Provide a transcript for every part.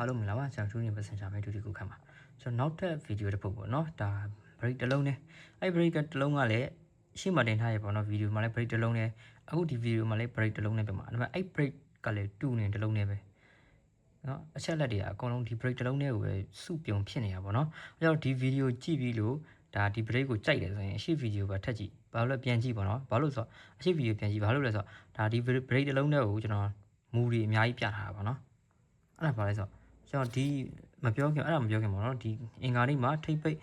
အားလုံးမင်္ဂလာပါကျွန်တော်2 passenger မဲ့တူတူကိုခံပါကျွန်တော်နောက်ထပ်ဗီဒီယိုတစ်ပုဒ်ပေါ့နော်ဒါ break တစ်လုံးနဲ့အဲ့ break တစ်လုံးကလည်းရှေ့မှာတင်ထားရပေါ့နော်ဗီဒီယိုမှာလည်း break တစ်လုံးနဲ့အခုဒီဗီဒီယိုမှာလည်း break တစ်လုံးနဲ့ပြမှာဒါပေမဲ့အဲ့ break ကလည်းတူနေတစ်လုံးနဲ့ပဲနော်အချက်လက်တွေကအကုန်လုံးဒီ break တစ်လုံးနဲ့ကိုပဲစုပြုံဖြစ်နေတာပေါ့နော်အဲ့တော့ဒီဗီဒီယိုကြည့်ပြီးလို့ဒါဒီ break ကိုကြိုက်တယ်ဆိုရင်အရှိဗီဒီယိုပဲထပ်ကြည့်ဘာလို့လဲပြန်ကြည့်ပေါ့နော်ဘာလို့ဆိုတော့အရှိဗီဒီယိုပြန်ကြည့်ဘာလို့လဲဆိုတော့ဒါဒီ break တစ်လုံးနဲ့ကိုကျွန်တော်မူတွေအများကြီးပြထားတာပေါ့နော်အဲ့ဒါဘာလဲဆိုတော့ကျွန်တော်ဒီမပြောခင်အဲ့ဒါမပြောခင်ပေါ့နော်ဒီအင်္ဂါနေ့မှာထိပ်ပိတ်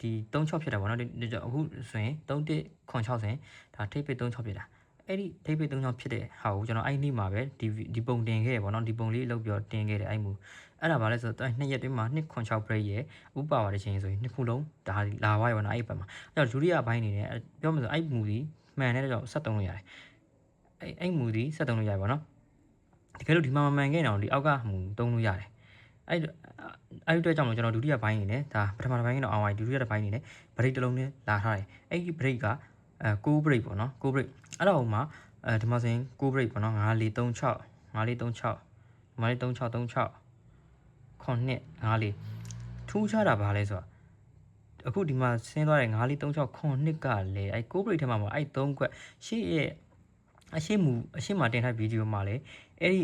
ဒီ36ဖြစ်တာပေါ့နော်ဒီအခုဆိုရင်3160ဆိုရင်ဒါထိပ်ပိတ်36ဖြစ်တာအဲ့ဒီထိပ်ပိတ်36ဖြစ်တဲ့ဟာကိုကျွန်တော်အဲ့နေ့မှာပဲဒီပုံတင်ခဲ့ရပေါ့နော်ဒီပုံလေးလောက်ပြောတင်ခဲ့တယ်အဲ့မူအဲ့ဒါဘာလဲဆိုတော့2ရက်တွင်းမှာ296 break ရဲ့ဥပပါတဲ့ချိန်ဆိုရင်နှစ်ခုလုံးဒါလာသွားရပါတော့အဲ့ဘက်မှာအဲ့တော့ဒုတိယပိုင်းအနေနဲ့ပြောမှဆိုအဲ့မူဒီမှန်တဲ့ကြောင့်73လို့ရတယ်အဲ့မူဒီ73လို့ရပါတော့တကယ်လို့ဒီမှာမမှန်ခဲ့တော့ဒီအောက်ကမူ3လို့ရတယ်အဲ့အတွက်ကြောင့်ကျွန်တော်ဒုတိယပိုင်းနေနဲ့ဒါပထမတစ်ပိုင်းကတော့အောင်ဝိုင်ဒုတိယတစ်ပိုင်းနေနဲ့ break တစ်လုံးနဲ့လာထားတယ်အဲ့ဒီ break က6 break ပေါ့နော်6 break အဲ့တော့ဟိုမှာဒီမှာဆိုရင်6 break ပေါ့နော်5436 5436 5436 9 54ထူးခြားတာဘာလဲဆိုတော့အခုဒီမှာဆင်းသွားတဲ့5436 9ကလည်းအဲ့6 break ထဲမှာအဲ့3ခွက်ရှေ့ရဲ့အရှိမှာတင်ထားဗီဒီယိုမှာလည်းအဲ့ဒီ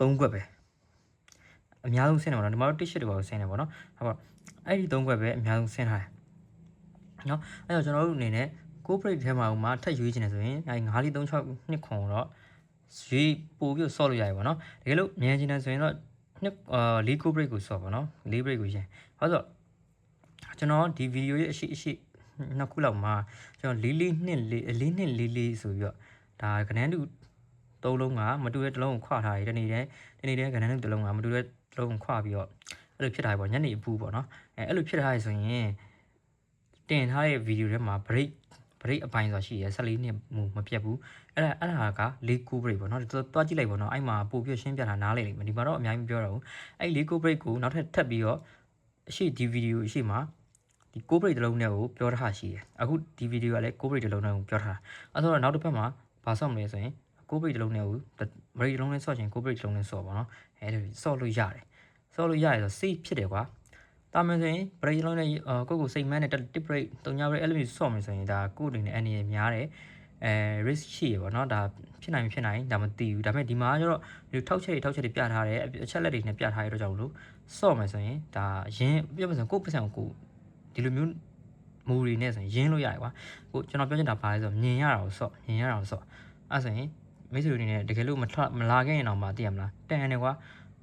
3ခွက်ပဲအများဆုံးဆင်းတယ်ပေါ့နော်ဒီမှာတော့ t-shirt တွေပါဆင်းတယ်ပေါ့နော်ဟုတ်ပါအဲ့ဒီ3ခွက်ပဲအများဆုံးဆင်းထားတယ်နော်အဲ့တော့ကျွန်တော်တို့အနေနဲ့ကိုပရိတ်ထဲမှာဥမာထပ်ရွေးချင်တယ်ဆိုရင်အဲ5436နှစ်ခွန်တော့ရွေးပို့ပြီးဆော့လို့ရတယ်ပေါ့နော်တကယ်လို့မြန်ချင်တယ်ဆိုရင်တော့4ကိုပရိတ်ကိုဆော့ပေါ့နော်4ပရိတ်ကိုရှင်ဘာလို့ကျွန်တော်ဒီဗီဒီယိုရဲ့အရှိနှစ်ခုလောက်မှာကျွန်တော်442ဆိုပြီးတော့ဒါကနန်းတူ3လုံးကမတူတဲ့တစ်လုံးကိုခွာထားရတယ်တနေ့တည်းကနန်းတူတစ်လုံးကမတူတဲ့တစ်လုံးကိုခွာပြီးတော့အဲ့လိုဖြစ်ထားပြီပေါ့ညနေအပူပေါ့နော်အဲ့လိုဖြစ်ထားရဆိုရင်တင်ထားတဲ့ဗီဒီယိုထဲမှာ break အပိုင်းဆိုတာရှိရ14နှစ်မပြတ်ဘူးအဲ့ဒါက4 coup break ပေါ့နော်တွားကြည့်လိုက်ပေါ့နော်အဲ့မှာပို့ပြရှင်းပြတာနားလည်လိမ့်မယ်ဒီမှာတော့အများကြီးမပြောတော့ဘူးအဲ့4 coup break ကိုနောက်ထပ်ပြီးတော့အရှိဒီဗီဒီယိုအရှိမှာဒီ coup break တစ်လုံးနဲ့ကိုပြောထားရှိတယ်အခုဒီဗီဒီယိုကလည်း coup break တစ်လုံးနဲ့ကိုပြောထားအဲ့တော့နောက်တစ်ဖက်မှာဘာဆော့မလဲဆိုရင် coup break တစ်လုံးနဲ့ကို break တစ်လုံးနဲ့ဆော့ချင် coup break တစ်လုံးနဲ့ဆော့ပေါ့နော်အဲ့ဒါဆော့လို့ရတယ်ဆို safe ဖြစ်တယ်ကွာတာမန်ဆိုရင် break လုံးနဲ့ကိုစိတ်မှန်းနဲ့တစ် break 3 break အဲ့လိုမျိုးဆော့မယ်ဆိုရင်ဒါကိုအနေနဲ့အနေရများတယ်risk ရှိရပေါ့နော်ဒါဖြစ်နိုင်ဒါမသိဘူးဒါပေမဲ့ဒီမှာကျတော့ဒီထောက်ချက်တွေပြထားတယ်အချက်လက်တွေနဲ့ပြထားရတော့ကြောင့်လို့ဆော့မယ်ဆိုရင်ဒါရင်းပြမယ်ဆိုရင်ကိုယ့်ပတ်စံကိုဒီလိုမျိုးမူတွေနဲ့ဆိုရင်ရင်းလို့ရတယ်ကွာကိုကျွန်တော်ပြောချင်တာဘာလဲဆိုတော့မြင်ရတာကိုဆော့အဲ့ဆိုရင်မိတ်ဆွေတွေအနေနဲ့တကယ်လို့မလာခဲ့ရင်တော့မသိရမလားတန်တယ်ကွာ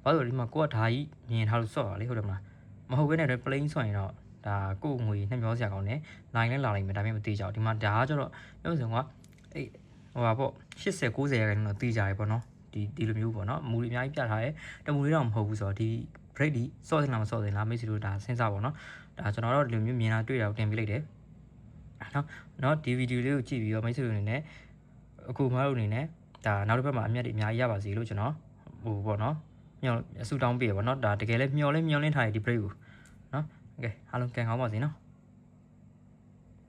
ဘာလို့ဒီမှာကိုကဓာကြီးမြင်ထားလို့ဆော့တာလေဟုတ်တယ်မလားမဟုတ်ဘဲနဲ့ plain ဆိုရင်တော့ဒါကိုငွေနှမျောစရာကောင်းတယ်နိုင်လဲလာနိုင်မယ်ဒါပေမဲ့မသေးကြဘူးဒီမှာဒါကကျတော့ပြောစင်ကအဲ့ဟိုပါပေါ့80 90ရာခိုင်နှုန်းတော့သေးကြရပေါ့နော်ဒီလိုမျိုးပေါ့နော်မူတွေအများကြီးပြထားတယ်တမူတွေတော့မဟုတ်ဘူးဆိုတော့ဒီ break ဒီစော့စင်လားမစော့စင်လားမိတ်ဆွေတို့ဒါစဉ်းစားပေါ့နော်ဒါကျွန်တော်တို့ဒီလိုမျိုးမြင်တာတွေ့တာကိုတင်ပြလိုက်တယ်နော်ဒီဗီဒီယိုလေးကိုကြည့်ပြီးတော့မိတ်ဆွေတို့အနေနဲ့အခုမတို့အနေနဲ့ဒါနောက်တစ်ပတ်မှာအမြတ်တွေအများကြီးရပါစေလို့ကျွန်တော်ဟိုပေါ့နော်မျှော်အဆူတောင်းပေးရပေါ့နော်ဒါတကယ်လဲမျှော်လင့်ထားတဲ့ဒီ break ကိုနော်โอเคအားလုံးကန်ကောင်းပါစေနော်